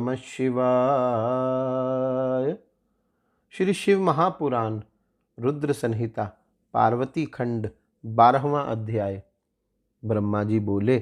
नमः शिवाय। श्री शिव महापुराण रुद्र संहिता पार्वती खंड 12वां अध्याय। ब्रह्मा जी बोले,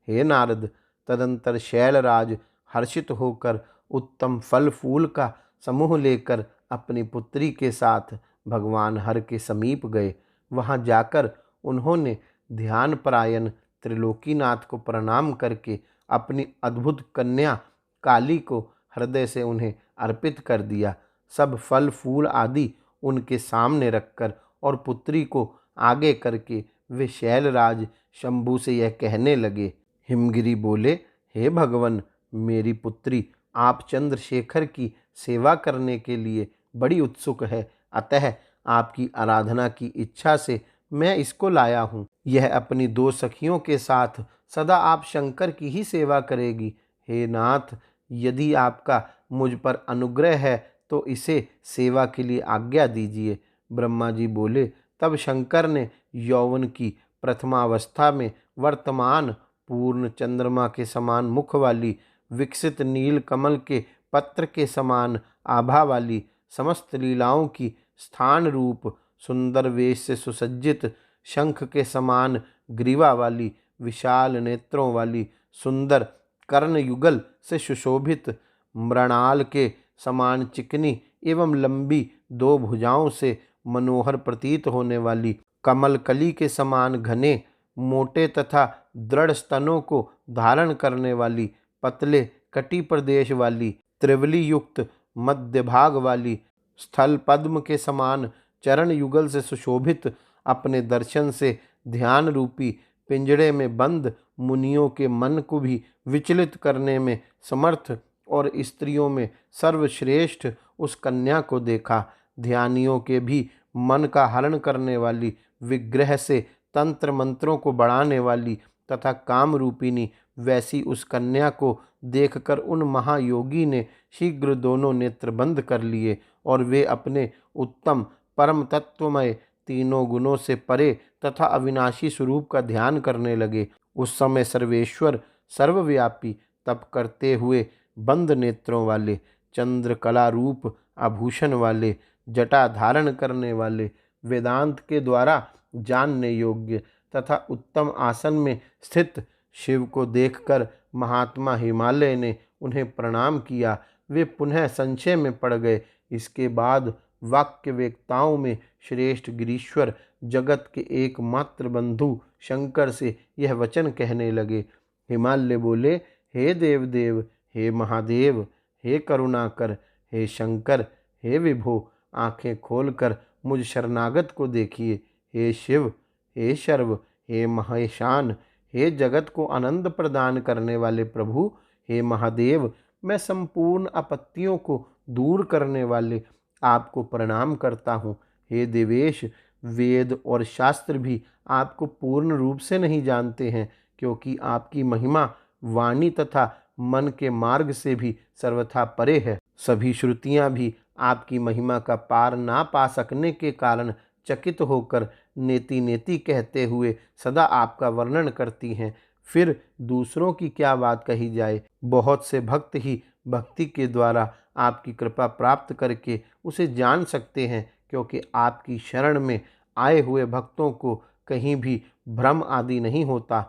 हे नारद, तदंतर शैलराज हर्षित होकर उत्तम फल फूल का समूह लेकर अपनी पुत्री के साथ भगवान हर के समीप गए। वहां जाकर उन्होंने ध्यानपरायण त्रिलोकीनाथ को प्रणाम करके अपनी अद्भुत कन्या काली को हृदय से उन्हें अर्पित कर दिया। सब फल फूल आदि उनके सामने रखकर और पुत्री को आगे करके वे शैलराज शंभु से यह कहने लगे। हिमगिरी बोले, हे भगवन, मेरी पुत्री आप चंद्रशेखर की सेवा करने के लिए बड़ी उत्सुक है, अतः आपकी आराधना की इच्छा से मैं इसको लाया हूँ। यह अपनी 2 सखियों के साथ सदा आप शंकर की ही सेवा करेगी। हे नाथ, यदि आपका मुझ पर अनुग्रह है तो इसे सेवा के लिए आज्ञा दीजिए। ब्रह्मा जी बोले, तब शंकर ने यौवन की प्रथमावस्था में वर्तमान पूर्ण चंद्रमा के समान मुख वाली, विकसित नील कमल के पत्र के समान आभा वाली, समस्त लीलाओं की स्थान रूप, सुंदर वेश से सुसज्जित, शंख के समान ग्रीवा वाली, विशाल नेत्रों वाली, सुंदर कर्ण युगल से सुशोभित, मृणाल के समान चिकनी एवं लंबी 2 भुजाओं से मनोहर प्रतीत होने वाली, कमल कली के समान घने मोटे तथा दृढ़ स्तनों को धारण करने वाली, पतले कटी प्रदेश वाली, त्रिवली युक्त मध्य भाग वाली, स्थल पद्म के समान चरण युगल से सुशोभित, अपने दर्शन से ध्यान रूपी पिंजड़े में बंद मुनियों के मन को भी विचलित करने में समर्थ और स्त्रियों में सर्वश्रेष्ठ उस कन्या को देखा। ध्यानियों के भी मन का हरण करने वाली, विग्रह से तंत्र मंत्रों को बढ़ाने वाली तथा काम रूपिणी वैसी उस कन्या को देखकर उन महायोगी ने शीघ्र दोनों नेत्र बंद कर लिए और वे अपने उत्तम परम तत्वमय तीनों गुणों से परे तथा अविनाशी स्वरूप का ध्यान करने लगे। उस समय सर्वेश्वर सर्वव्यापी तप करते हुए बंद नेत्रों वाले, चंद्रकला रूप आभूषण वाले, जटा धारण करने वाले, वेदांत के द्वारा जानने योग्य तथा उत्तम आसन में स्थित शिव को देखकर महात्मा हिमालय ने उन्हें प्रणाम किया। वे पुनः संशय में पड़ गए। इसके बाद वाक्य वेत्ताओं में श्रेष्ठ गिरीश्वर जगत के एकमात्र बंधु शंकर से यह वचन कहने लगे। हिमालय बोले, हे देवदेव, हे महादेव, हे करुणाकर, हे शंकर, हे विभो, आंखें खोलकर मुझ शरणागत को देखिए। हे शिव, हे शर्व, हे महेशान, हे जगत को आनंद प्रदान करने वाले प्रभु, हे महादेव, मैं संपूर्ण आपत्तियों को दूर करने वाले आपको प्रणाम करता हूँ। हे देवेश, वेद और शास्त्र भी आपको पूर्ण रूप से नहीं जानते हैं, क्योंकि आपकी महिमा वाणी तथा मन के मार्ग से भी सर्वथा परे है। सभी श्रुतियाँ भी आपकी महिमा का पार ना पा सकने के कारण चकित होकर नेति नेति कहते हुए सदा आपका वर्णन करती हैं। फिर दूसरों की क्या बात कही जाए। बहुत से भक्त ही भक्ति के द्वारा आपकी कृपा प्राप्त करके उसे जान सकते हैं, क्योंकि आपकी शरण में आए हुए भक्तों को कहीं भी भ्रम आदि नहीं होता।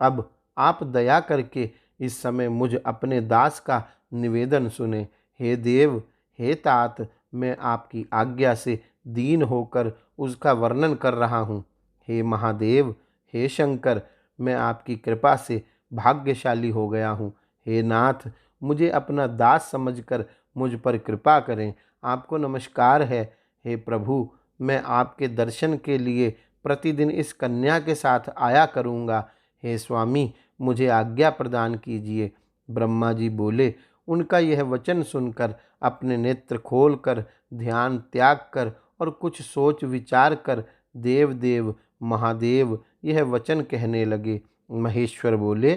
अब आप दया करके इस समय मुझ अपने दास का निवेदन सुने। हे देव, हे तात, मैं आपकी आज्ञा से दीन होकर उसका वर्णन कर रहा हूँ। हे महादेव, हे शंकर, मैं आपकी कृपा से भाग्यशाली हो गया हूँ। हे नाथ, मुझे अपना दास समझकर मुझ पर कृपा करें। आपको नमस्कार है। हे प्रभु, मैं आपके दर्शन के लिए प्रतिदिन इस कन्या के साथ आया करूँगा। हे स्वामी, मुझे आज्ञा प्रदान कीजिए। ब्रह्मा जी बोले, उनका यह वचन सुनकर अपने नेत्र खोलकर ध्यान त्याग कर और कुछ सोच विचार कर देवदेव महादेव यह वचन कहने लगे। महेश्वर बोले,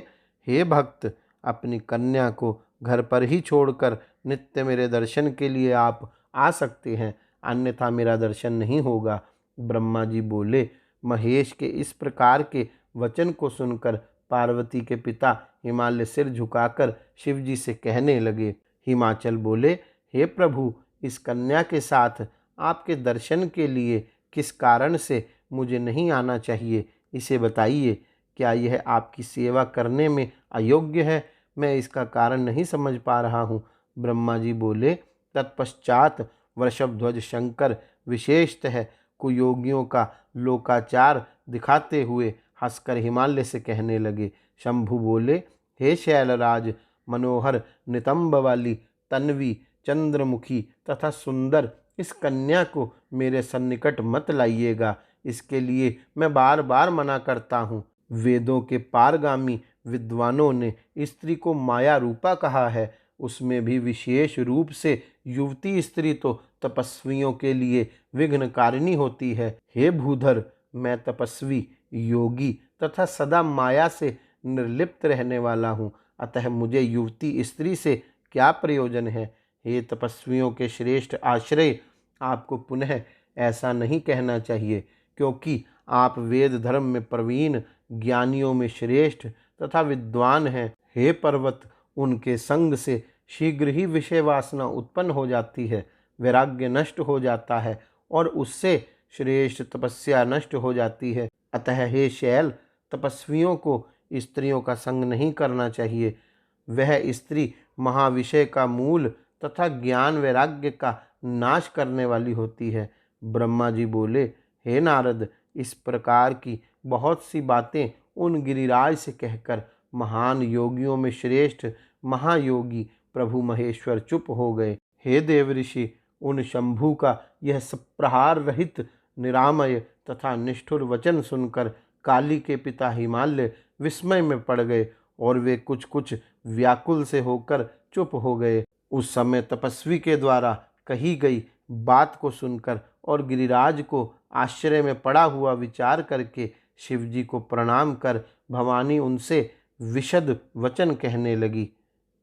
हे भक्त, अपनी कन्या को घर पर ही छोड़कर नित्य मेरे दर्शन के लिए आप आ सकते हैं, अन्यथा मेरा दर्शन नहीं होगा। ब्रह्मा जी बोले, महेश के इस प्रकार के वचन को सुनकर पार्वती के पिता हिमालय सिर झुकाकर शिव जी से कहने लगे, हिमाचल बोले, हे प्रभु, इस कन्या के साथ आपके दर्शन के लिए किस कारण से मुझे नहीं आना चाहिए, इसे बताइए। क्या यह आपकी सेवा करने में अयोग्य है? मैं इसका कारण नहीं समझ पा रहा हूँ। ब्रह्मा जी बोले, तत्पश्चात वृषभध्वज शंकर विशेषतः कुयोगियों का लोकाचार दिखाते हुए हंसकर हिमालय से कहने लगे। शंभु बोले, हे शैलराज, मनोहर नितंब वाली तन्वी, चंद्रमुखी तथा सुंदर इस कन्या को मेरे सन्निकट मत लाइएगा। इसके लिए मैं बार बार मना करता हूँ। वेदों के पारगामी विद्वानों ने स्त्री को माया रूपा कहा है, उसमें भी विशेष रूप से युवती स्त्री तो तपस्वियों के लिए विघ्नकारिणी होती है। हे भूधर, मैं तपस्वी, योगी तथा सदा माया से निर्लिप्त रहने वाला हूँ, अतः मुझे युवती स्त्री से क्या प्रयोजन है? हे तपस्वियों के श्रेष्ठ आश्रय, आपको पुनः ऐसा नहीं कहना चाहिए, क्योंकि आप वेद धर्म में प्रवीण, ज्ञानियों में श्रेष्ठ तथा विद्वान हैं। हे पर्वत, उनके संग से शीघ्र ही विषय वासना उत्पन्न हो जाती है, वैराग्य नष्ट हो जाता है और उससे श्रेष्ठ तपस्या नष्ट हो जाती है। अतः हे शैल, तपस्वियों को स्त्रियों का संग नहीं करना चाहिए। वह स्त्री महाविषय का मूल तथा ज्ञान वैराग्य का नाश करने वाली होती है। ब्रह्मा जी बोले, हे नारद, इस प्रकार की बहुत सी बातें उन गिरिराज से कहकर महान योगियों में श्रेष्ठ महायोगी प्रभु महेश्वर चुप हो गए। हे देवऋषि, उन शंभु का यह सप्रहार रहित निरामय तथा निष्ठुर वचन सुनकर काली के पिता हिमालय विस्मय में पड़ गए और वे कुछ कुछ व्याकुल से होकर चुप हो गए। उस समय तपस्वी के द्वारा कही गई बात को सुनकर और गिरिराज को आश्चर्य में पड़ा हुआ विचार करके शिवजी को प्रणाम कर भवानी उनसे विशद वचन कहने लगी।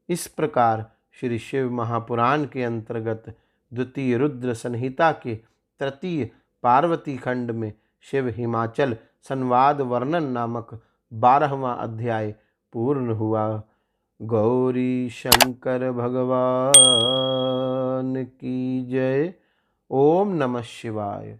इस प्रकार श्री शिव महापुराण के अंतर्गत द्वितीय रुद्र संहिता के तृतीय पार्वती खंड में शिव हिमाचल संवाद वर्णन नामक 12वां अध्याय पूर्ण हुआ। गौरी शंकर भगवान की जय। ओम नमः शिवाय।